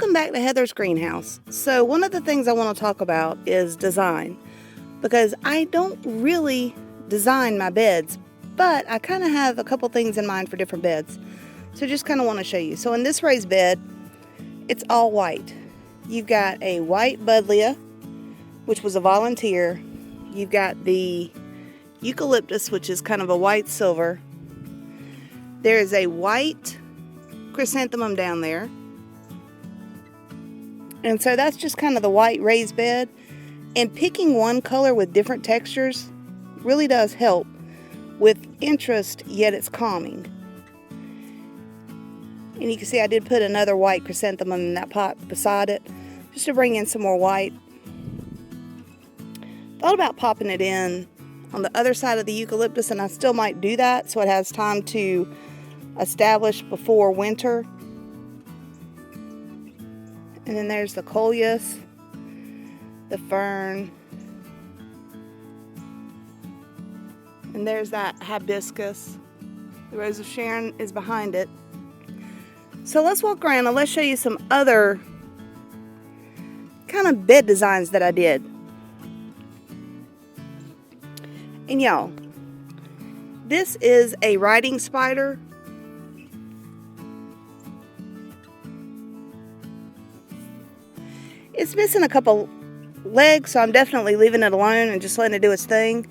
Welcome back to Heather's Greenhouse. So one of the things I want to talk about is design, because I don't really design my beds, but I kind of have a couple things in mind for different beds. So just kind of want to show you. So in this raised bed, it's all white. You've got a white buddleia, which was a volunteer. You've got the eucalyptus, which is kind of a white silver. There is a white chrysanthemum down there. And so that's just kind of the white raised bed. And picking one color with different textures really does help with interest, yet it's calming. And you can see I did put another white chrysanthemum in that pot beside it, just to bring in some more white. Thought about popping it in on the other side of the eucalyptus, and I still might do that so it has time to establish before winter. And then there's the coleus, the fern, and there's that hibiscus. The rose of Sharon is behind it. So let's walk around and let's show you some other kind of bed designs that I did. And y'all, this is a riding spider. It's missing a couple legs, so I'm definitely leaving it alone and just letting it do its thing.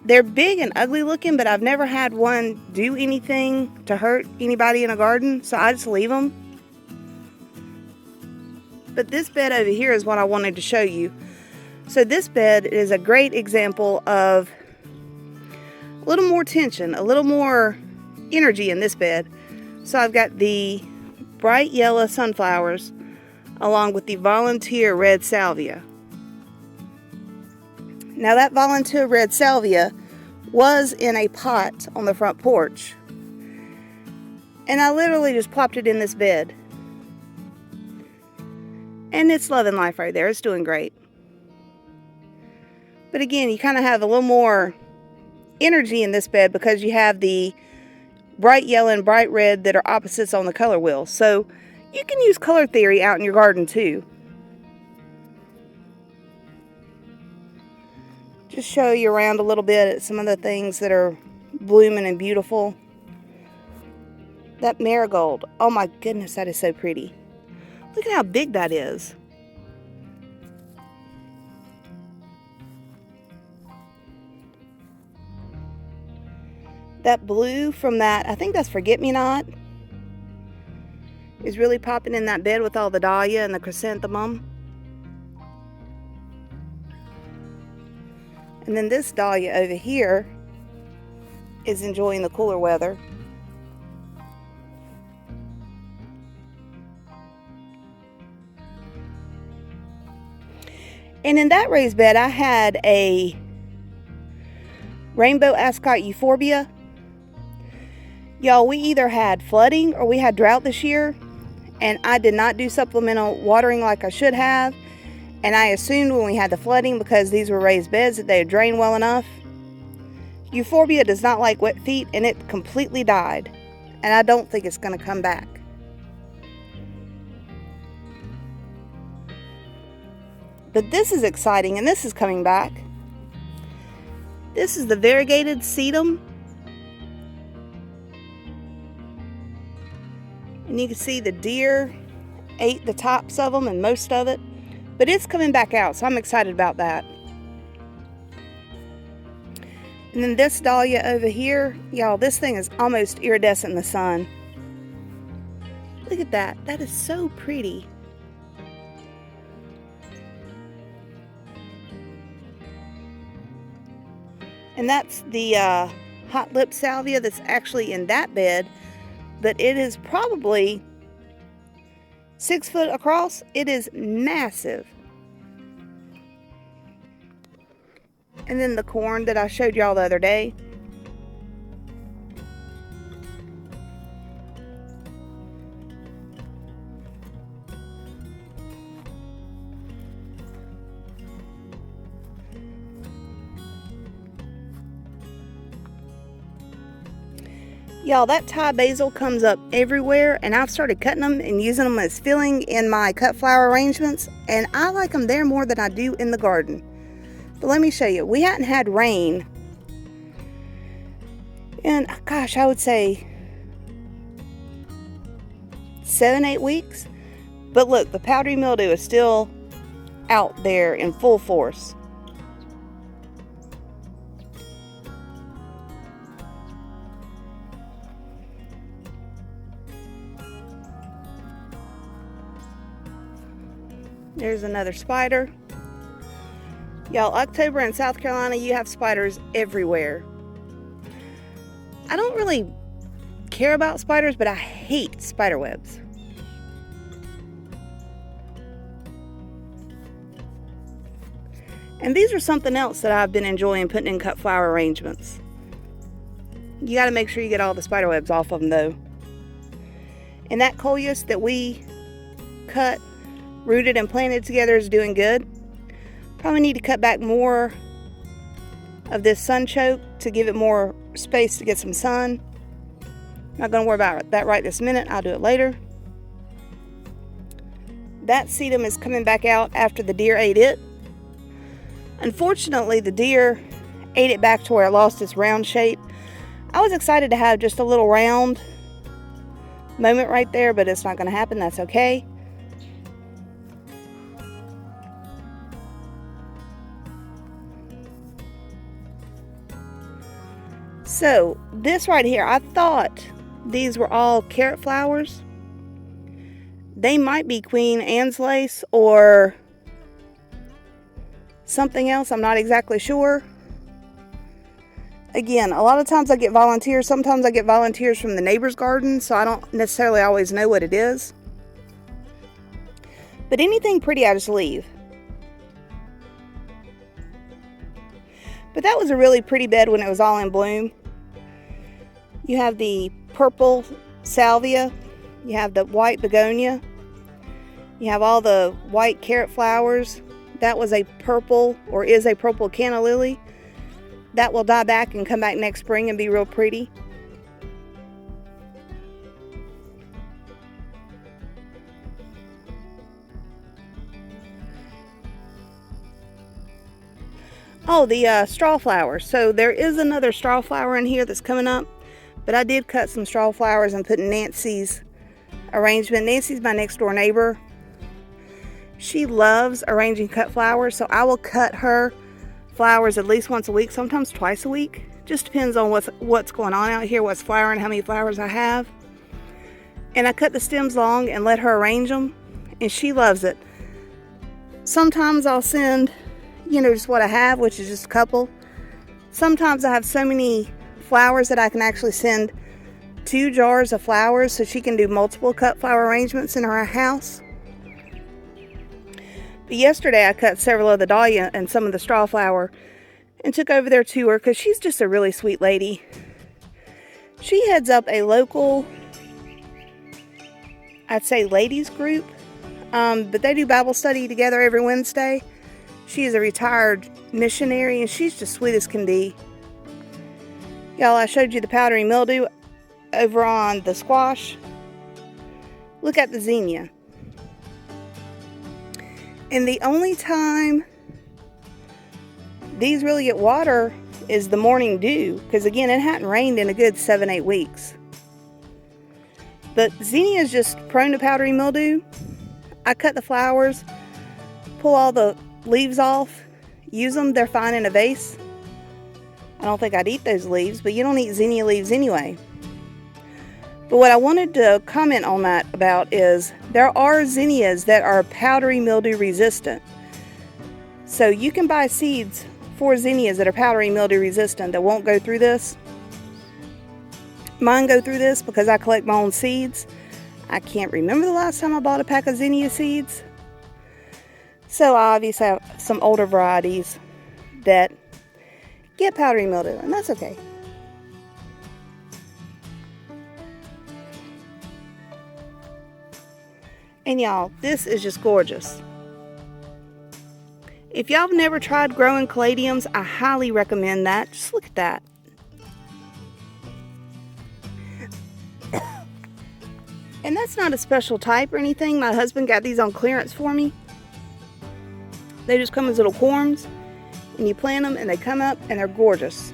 They're big and ugly looking, but I've never had one do anything to hurt anybody in a garden, so I just leave them. But this bed over here is what I wanted to show you. So this bed is a great example of a little more tension, a little more energy in this bed. So I've got the bright yellow sunflowers along with the volunteer red salvia. Now that volunteer red salvia was in a pot on the front porch, and I literally just plopped it in this bed, and it's loving life right there. It's doing great. But again, you kind of have a little more energy in this bed because you have the bright yellow and bright red that are opposites on the color wheel. So you can use color theory out in your garden too. Just show you around a little bit at some of the things that are blooming and beautiful. That marigold, oh my goodness, that is so pretty. Look at how big that is. That blue from that, I think that's forget-me-not, is really popping in that bed with all the dahlia and the chrysanthemum. And then this dahlia over here is enjoying the cooler weather. And in that raised bed, I had a rainbow ascot euphorbia. Y'all, we either had flooding or we had drought this year, and I did not do supplemental watering like I should have. And I assumed when we had the flooding, because these were raised beds, that they would drain well enough. Euphorbia does not like wet feet, and it completely died. And I don't think it's going to come back. But this is exciting, and this is coming back. This is the variegated sedum. And you can see the deer ate the tops of them and most of it. But it's coming back out, so I'm excited about that. And then this dahlia over here, y'all, this thing is almost iridescent in the sun. Look at that. That is so pretty. And that's the hot lip salvia that's actually in that bed. But it is probably 6 foot across. It is massive. And then the corn that I showed y'all the other day. Y'all, that Thai basil comes up everywhere, and I've started cutting them and using them as filling in my cut flower arrangements, and I like them there more than I do in the garden. But let me show you. We hadn't had rain in, gosh, I would say 7-8 weeks. But look, the powdery mildew is still out there in full force. There's another spider. Y'all, October in South Carolina, you have spiders everywhere. I don't really care about spiders, but I hate spider webs. And these are something else that I've been enjoying putting in cut flower arrangements. You got to make sure you get all the spider webs off of them though. And that coleus that we cut, rooted and planted together is doing good. Probably need to cut back more of this sunchoke to give it more space to get some sun. Not going to worry about that right this minute. I'll do it later. That sedum is coming back out after the deer ate it. Unfortunately, the deer ate it back to where it lost its round shape. I was excited to have just a little round moment right there, but it's not going to happen. That's okay. So this right here, I thought these were all carrot flowers. They might be Queen Anne's lace or something else. I'm not exactly sure. Again, a lot of times I get volunteers. Sometimes I get volunteers from the neighbor's garden, so I don't necessarily always know what it is. But anything pretty I just leave. But that was a really pretty bed when it was all in bloom. You have the purple salvia, you have the white begonia, you have all the white carrot flowers. That was a purple, or is a purple canna lily. That will die back and come back next spring and be real pretty. Oh, the straw flowers. So there is another straw flower in here that's coming up. But I did cut some straw flowers and put in Nancy's arrangement. Nancy's my next door neighbor. She loves arranging cut flowers, so I will cut her flowers at least once a week, sometimes twice a week. Just depends on what's going on out here, what's flowering, how many flowers I have. And I cut the stems long and let her arrange them, and she loves it. Sometimes I'll send, just what I have, which is just a couple. Sometimes I have so many flowers that I can actually send 2 jars of flowers so she can do multiple cut flower arrangements in her house. But yesterday I cut several of the dahlia and some of the straw flower and took over there to her because she's just a really sweet lady. She heads up a local, I'd say ladies group, but they do Bible study together every Wednesday. She is a retired missionary and she's just sweet as can be. Y'all, I showed you the powdery mildew over on the squash. Look at the zinnia. And the only time these really get water is the morning dew, because again, it hadn't rained in a good 7-8 weeks. But zinnia is just prone to powdery mildew. I cut the flowers, pull all the leaves off, use them. They're fine in a vase. I don't think I'd eat those leaves, but you don't eat zinnia leaves anyway. But what I wanted to comment on that about is there are zinnias that are powdery mildew resistant. So you can buy seeds for zinnias that are powdery mildew resistant that won't go through this. Mine go through this because I collect my own seeds. I can't remember the last time I bought a pack of zinnia seeds. So I obviously have some older varieties that get powdery mildew, and that's okay. And y'all, this is just gorgeous. If y'all have never tried growing caladiums, I highly recommend that. Just look at that. And that's not a special type or anything. My husband got these on clearance for me. They just come as little corms, and you plant them and they come up and they're gorgeous.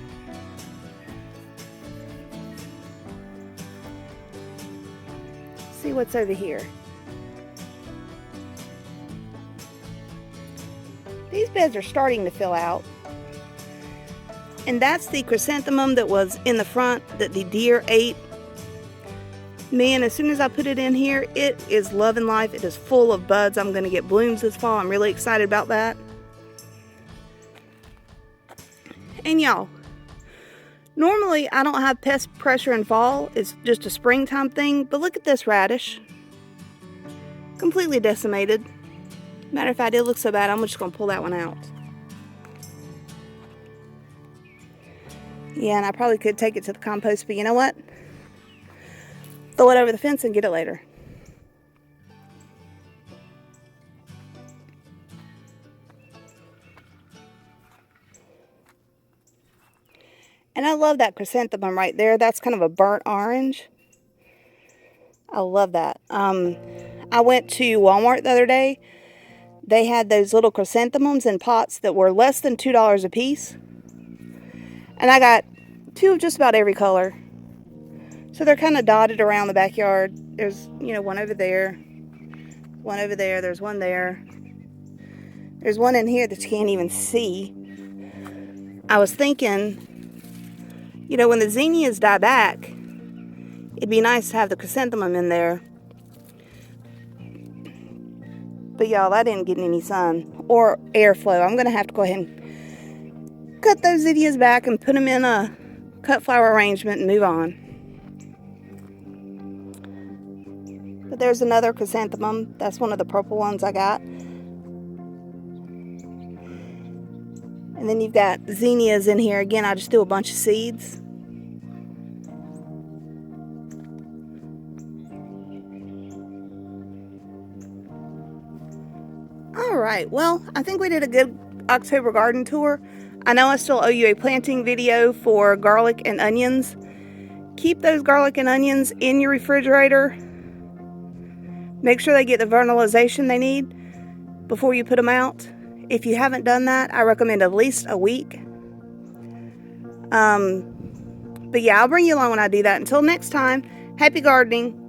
See what's over here. These beds are starting to fill out. And that's the chrysanthemum that was in the front that the deer ate. Man, as soon as I put it in here, it is loving life. It is full of buds. I'm going to get blooms this fall. I'm really excited about that. And y'all, normally I don't have pest pressure in fall. It's just a springtime thing. But look at this radish. Completely decimated. Matter of fact, it looks so bad, I'm just going to pull that one out. Yeah, and I probably could take it to the compost, but you know what? Throw it over the fence and get it later. And I love that chrysanthemum right there. That's kind of a burnt orange. I love that. I went to Walmart the other day. They had those little chrysanthemums in pots that were less than $2 a piece. And I got 2 of just about every color. So they're kind of dotted around the backyard. There's, one over there. One over there. There's one there. There's one in here that you can't even see. I was thinking, when the zinnias die back, it'd be nice to have the chrysanthemum in there. But y'all, that didn't get any sun or airflow. I'm going to have to go ahead and cut those zinnias back and put them in a cut flower arrangement and move on. But there's another chrysanthemum. That's one of the purple ones I got. And then you've got zinnias in here. Again, I just threw a bunch of seeds. Alright, well, I think we did a good October garden tour. I know I still owe you a planting video for garlic and onions. Keep those garlic and onions in your refrigerator. Make sure they get the vernalization they need before you put them out. If you haven't done that, I recommend at least a week. But yeah, I'll bring you along when I do that. Until next time, happy gardening.